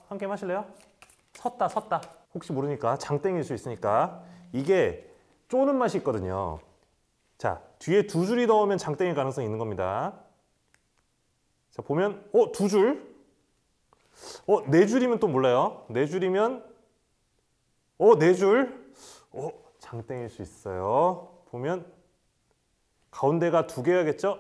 한 게임 하실래요? 섰다. 혹시 모르니까 장땡일 수 있으니까. 이게 쪼는 맛이 있거든요. 자, 뒤에 두 줄이 넣으면 장땡일 가능성이 있는 겁니다. 자, 보면 두 줄. 네 줄이면 또 몰라요. 네 줄이면 네 줄. 장땡일 수 있어요. 보면 가운데가 두 개야겠죠?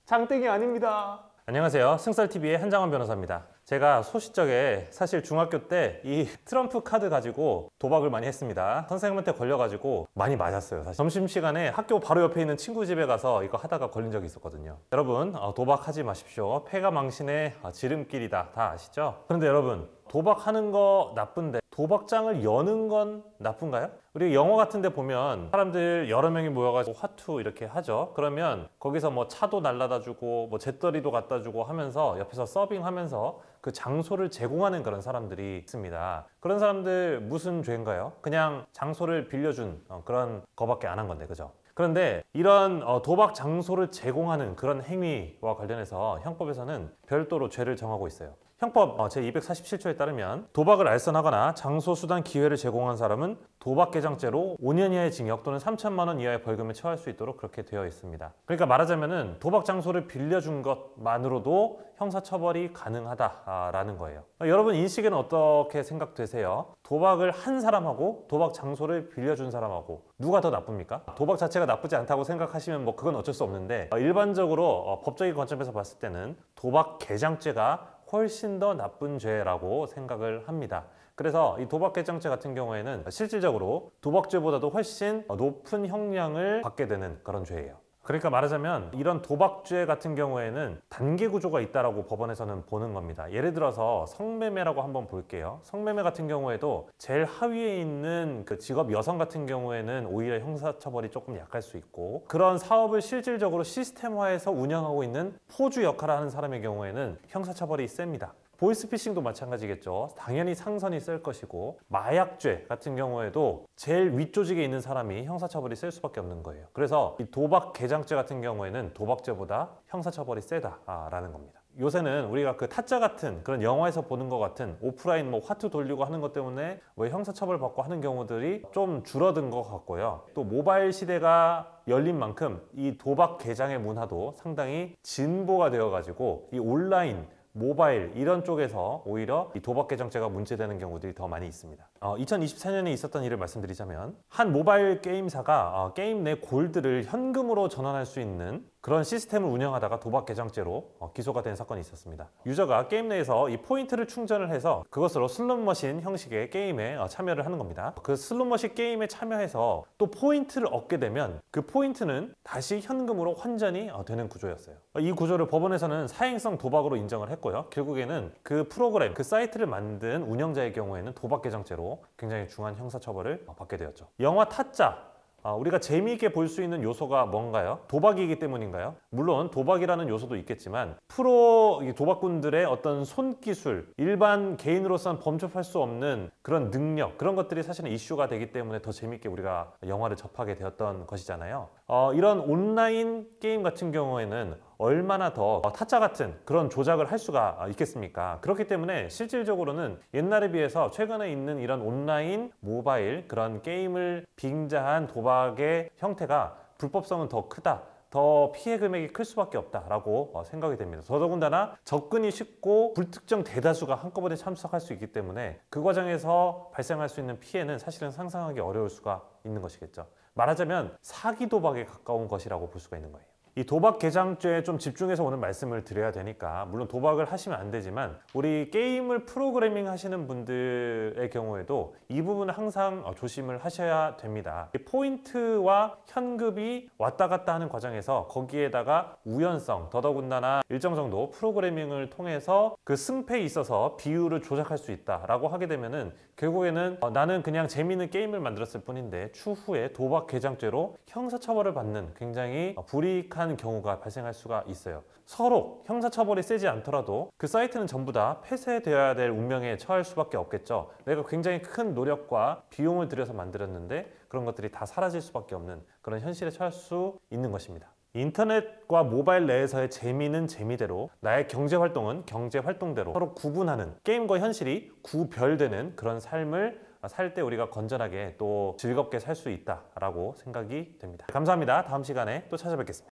장땡이 아닙니다. 안녕하세요. 승썰TV의 한장원 변호사입니다. 제가 소시적에 사실 중학교 때 이 트럼프 카드 가지고 도박을 많이 했습니다. 선생님한테 걸려가지고 많이 맞았어요. 사실 점심시간에 학교 바로 옆에 있는 친구 집에 가서 이거 하다가 걸린 적이 있었거든요. 여러분, 도박하지 마십시오. 패가 망신의 지름길이다. 다 아시죠? 그런데 여러분, 도박하는 거 나쁜데 도박장을 여는 건 나쁜가요? 우리 영화 같은 데 보면 사람들 여러 명이 모여가지고 화투 이렇게 하죠. 그러면 거기서 뭐 차도 날라다 주고 뭐 잿더리도 갖다 주고 하면서 옆에서 서빙하면서 그 장소를 제공하는 그런 사람들이 있습니다. 그런 사람들 무슨 죄인가요? 그냥 장소를 빌려준 그런 거밖에 안 한 건데, 그죠? 그런데 이런 도박 장소를 제공하는 그런 행위와 관련해서 형법에서는 별도로 죄를 정하고 있어요. 형법 제247조에 따르면 도박을 알선하거나 장소, 수단, 기회를 제공한 사람은 도박개장죄로 5년 이하의 징역 또는 3천만 원 이하의 벌금에 처할 수 있도록 그렇게 되어 있습니다. 그러니까 말하자면은 도박 장소를 빌려준 것만으로도 형사처벌이 가능하다라는 거예요. 여러분 인식에는 어떻게 생각되세요? 도박을 한 사람하고 도박 장소를 빌려준 사람하고 누가 더 나쁩니까? 도박 자체가 나쁘지 않다고 생각하시면 뭐 그건 어쩔 수 없는데 일반적으로 법적인 관점에서 봤을 때는 도박 개장죄가 훨씬 더 나쁜 죄라고 생각을 합니다. 그래서 이 도박개장죄 같은 경우에는 실질적으로 도박죄보다도 훨씬 높은 형량을 받게 되는 그런 죄예요. 그러니까 말하자면 이런 도박죄 같은 경우에는 단계 구조가 있다라고 법원에서는 보는 겁니다. 예를 들어서 성매매라고 한번 볼게요. 성매매 같은 경우에도 제일 하위에 있는 그 직업 여성 같은 경우에는 오히려 형사처벌이 조금 약할 수 있고, 그런 사업을 실질적으로 시스템화해서 운영하고 있는 포주 역할을 하는 사람의 경우에는 형사처벌이 셉니다. 보이스피싱도 마찬가지겠죠. 당연히 상선이 셀 것이고, 마약죄 같은 경우에도 제일 윗조직에 있는 사람이 형사처벌이 셀 수밖에 없는 거예요. 그래서 이 도박 개장죄 같은 경우에는 도박죄보다 형사처벌이 세다라는 겁니다. 요새는 우리가 그 타짜 같은 그런 영화에서 보는 것 같은 오프라인 뭐 화투 돌리고 하는 것 때문에 뭐 형사처벌 받고 하는 경우들이 좀 줄어든 것 같고요. 또 모바일 시대가 열린 만큼 이 도박 개장의 문화도 상당히 진보가 되어가지고 이 온라인 모바일 이런 쪽에서 오히려 이 도박 개장죄가 문제되는 경우들이 더 많이 있습니다. 2024년에 있었던 일을 말씀드리자면 한 모바일 게임사가 게임 내 골드를 현금으로 전환할 수 있는 그런 시스템을 운영하다가 도박 개장죄로 기소가 된 사건이 있었습니다. 유저가 게임 내에서 이 포인트를 충전을 해서 그것으로 슬롯머신 형식의 게임에 참여를 하는 겁니다. 그 슬롯머신 게임에 참여해서 또 포인트를 얻게 되면 그 포인트는 다시 현금으로 환전이 되는 구조였어요. 이 구조를 법원에서는 사행성 도박으로 인정을 했고요. 결국에는 그 프로그램, 그 사이트를 만든 운영자의 경우에는 도박 개장죄로 굉장히 중한 형사처벌을 받게 되었죠. 영화 타짜, 우리가 재미있게 볼 수 있는 요소가 뭔가요? 도박이기 때문인가요? 물론 도박이라는 요소도 있겠지만 프로 도박꾼들의 어떤 손기술, 일반 개인으로서는 범접할 수 없는 그런 능력, 그런 것들이 사실은 이슈가 되기 때문에 더 재미있게 우리가 영화를 접하게 되었던 것이잖아요. 이런 온라인 게임 같은 경우에는 얼마나 더 타짜 같은 그런 조작을 할 수가 있겠습니까? 그렇기 때문에 실질적으로는 옛날에 비해서 최근에 있는 이런 온라인 모바일 그런 게임을 빙자한 도박의 형태가 불법성은 더 크다, 더 피해 금액이 클 수밖에 없다라고 생각이 됩니다. 더더군다나 접근이 쉽고 불특정 대다수가 한꺼번에 참석할 수 있기 때문에 그 과정에서 발생할 수 있는 피해는 사실은 상상하기 어려울 수가 있는 것이겠죠. 말하자면 사기 도박에 가까운 것이라고 볼 수가 있는 거예요. 이 도박 개장죄에 좀 집중해서 오늘 말씀을 드려야 되니까, 물론 도박을 하시면 안 되지만 우리 게임을 프로그래밍 하시는 분들의 경우에도 이 부분은 항상 조심을 하셔야 됩니다. 포인트와 현금이 왔다 갔다 하는 과정에서 거기에다가 우연성, 더더군다나 일정 정도 프로그래밍을 통해서 그 승패에 있어서 비율을 조작할 수 있다라고 하게 되면은 결국에는 나는 그냥 재미있는 게임을 만들었을 뿐인데 추후에 도박 개장죄로 형사처벌을 받는 굉장히 불이익한 경우가 발생할 수가 있어요. 서로 형사처벌이 세지 않더라도 그 사이트는 전부 다 폐쇄되어야 될 운명에 처할 수밖에 없겠죠. 내가 굉장히 큰 노력과 비용을 들여서 만들었는데 그런 것들이 다 사라질 수밖에 없는 그런 현실에 처할 수 있는 것입니다. 인터넷과 모바일 내에서의 재미는 재미대로, 나의 경제 활동은 경제 활동대로 서로 구분하는, 게임과 현실이 구별되는 그런 삶을 살 때 우리가 건전하게 또 즐겁게 살 수 있다라고 생각이 됩니다. 감사합니다. 다음 시간에 또 찾아뵙겠습니다.